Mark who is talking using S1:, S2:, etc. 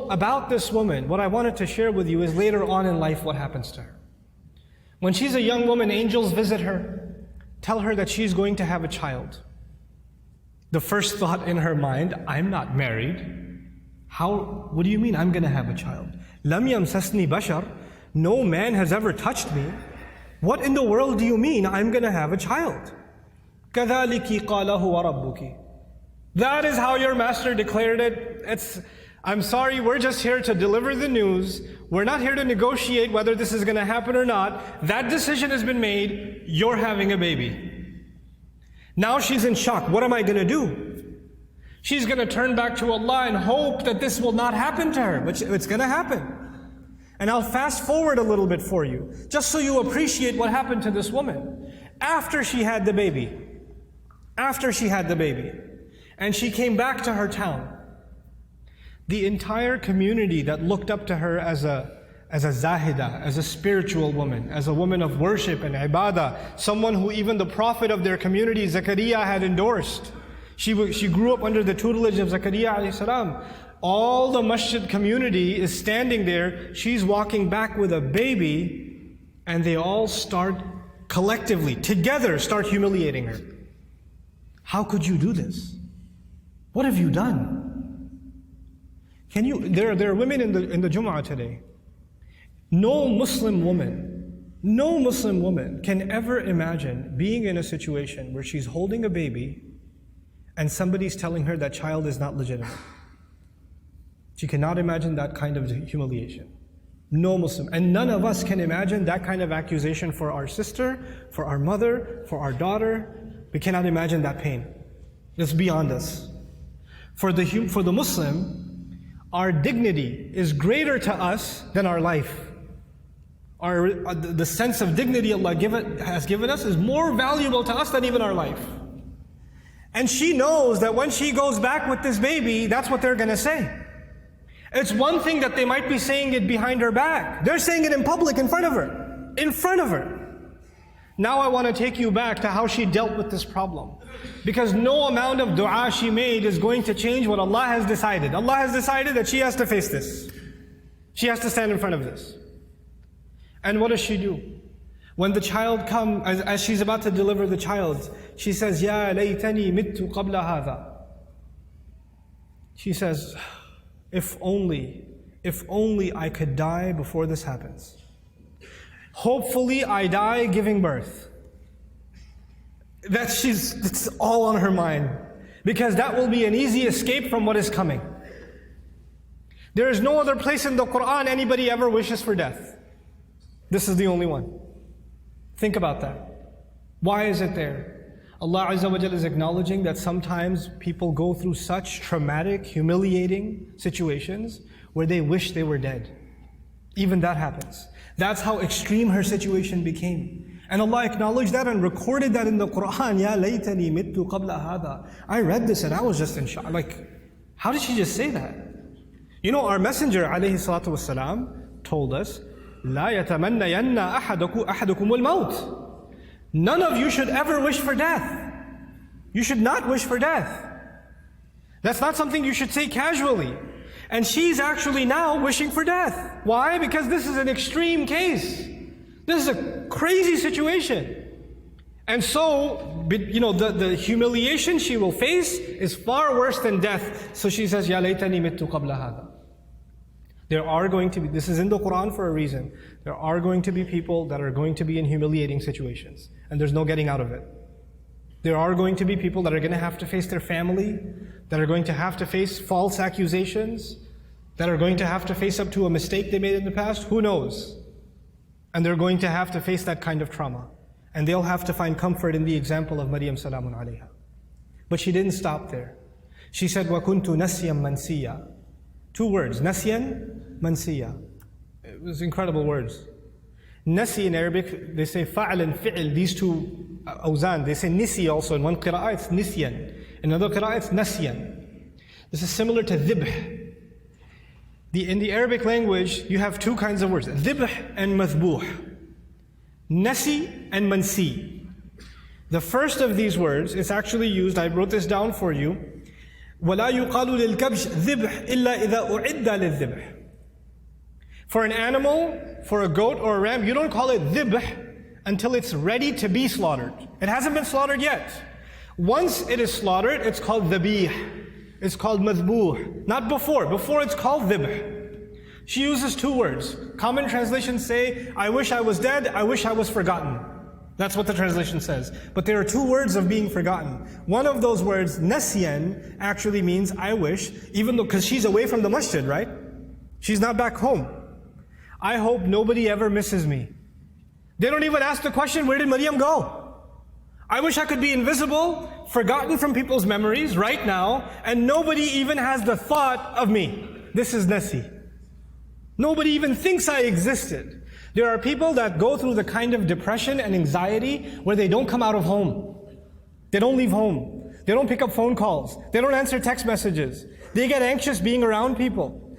S1: So about this woman, what I wanted to share with you is later on in life what happens to her. When she's a young woman, angels visit her, tell her that she's going to have a child. The first thought in her mind, I'm not married. What do you mean I'm going to have a child? لَمْ يَمْسَسْنِي بَشَرٌ. No man has ever touched me. What in the world do you mean I'm going to have a child? كَذَلِكِ قَالَهُ وَرَبُّكِ. That is how your master declared it. I'm sorry, we're just here to deliver the news. We're not here to negotiate whether this is going to happen or not. That decision has been made. You're having a baby. Now she's in shock. What am I going to do? She's going to turn back to Allah and hope that this will not happen to her. But it's going to happen. And I'll fast forward a little bit for you, just so you appreciate what happened to this woman. After she had the baby, and she came back to her town, the entire community that looked up to her as a zahida, as a spiritual woman, as a woman of worship and ibadah, someone who even the prophet of their community, Zakaria, had endorsed. She grew up under the tutelage of Zakaria alayhi salam. All the masjid community is standing there. She's walking back with a baby, and they all start collectively, together, start humiliating her. How could you do this? What have you done? There are women in the Jum'ah today. No Muslim woman can ever imagine being in a situation where she's holding a baby and somebody's telling her that child is not legitimate. She cannot imagine that kind of humiliation. No Muslim. And none of us can imagine that kind of accusation for our sister, for our mother, for our daughter. We cannot imagine that pain. It's beyond us. For the Muslim, our dignity is greater to us than our life. The sense of dignity Allah has given us is more valuable to us than even our life. And she knows that when she goes back with this baby, that's what they're going to say. It's one thing that they might be saying it behind her back. They're saying it in public, in front of her. In front of her. Now I want to take you back to how she dealt with this problem. Because no amount of dua she made is going to change what Allah has decided. Allah has decided that she has to face this. She has to stand in front of this. And what does she do? When the child comes, as she's about to deliver the child, she says, Ya laytani mittu qabla hadha. She says, if only I could die before this happens. Hopefully I die giving birth. It's all on her mind. Because that will be an easy escape from what is coming. There is no other place in the Quran anybody ever wishes for death. This is the only one. Think about that. Why is it there? Allah Azza wa Jalla is acknowledging that sometimes people go through such traumatic, humiliating situations where they wish they were dead. Even that happens. That's how extreme her situation became. And Allah acknowledged that and recorded that in the Quran. Ya laytani mittu qabla hadha. I read this and I was just in shock. Like, how did she just say that? You know, our Messenger alayhi salatu wasalam told us, La yatamannayanna ahadukumul maut. None of you should ever wish for death. You should not wish for death. That's not something you should say casually. And she's actually now wishing for death. Why? Because this is an extreme case. This is a crazy situation. And so, the humiliation she will face is far worse than death. So she says, Ya laytani mittu qabla hadha. There are going to be, this is in the Quran for a reason, there are going to be people that are going to be in humiliating situations. And there's no getting out of it. There are going to be people that are going to have to face their family, that are going to have to face false accusations, that are going to have to face up to a mistake they made in the past. Who knows? And they're going to have to face that kind of trauma. And they'll have to find comfort in the example of Maryam salamun alayha. But she didn't stop there. She said, وَكُنْتُ نَسْيًا مَنْسِيًّا. 2 words, Nasyan, Mansiya. It was incredible words. Nasi in Arabic, they say fa'al and fi'il, these 2 awzan. They say nisi also. In one qira'ah it's nisyan. In another qira'ah it's nasyan. This is similar to dhibh. In the Arabic language, you have 2 kinds of words, dhibh and mathbuh. Nasi and mansi. The first of these words is actually used, I wrote this down for you, وَلَا يُقَالُ لِلْكَبْشِ ذِبْحٍ إِلَّا إِذَا أُعِدَّ لِلذِّبْحِ. For an animal, for a goat or a ram, you don't call it dhibh until it's ready to be slaughtered. It hasn't been slaughtered yet. Once it is slaughtered, it's called dhabih. It's called madhbuh. Not before. Before it's called dhibh. She uses two words. Common translations say, I wish I was dead, I wish I was forgotten. That's what the translation says. But there are two words of being forgotten. One of those words, nasyan, actually means I wish, even though, because she's away from the masjid, right? She's not back home. I hope nobody ever misses me. They don't even ask the question, where did Maryam go? I wish I could be invisible, forgotten from people's memories right now, and nobody even has the thought of me. This is nasi. Nobody even thinks I existed. There are people that go through the kind of depression and anxiety where they don't come out of home. They don't leave home. They don't pick up phone calls. They don't answer text messages. They get anxious being around people.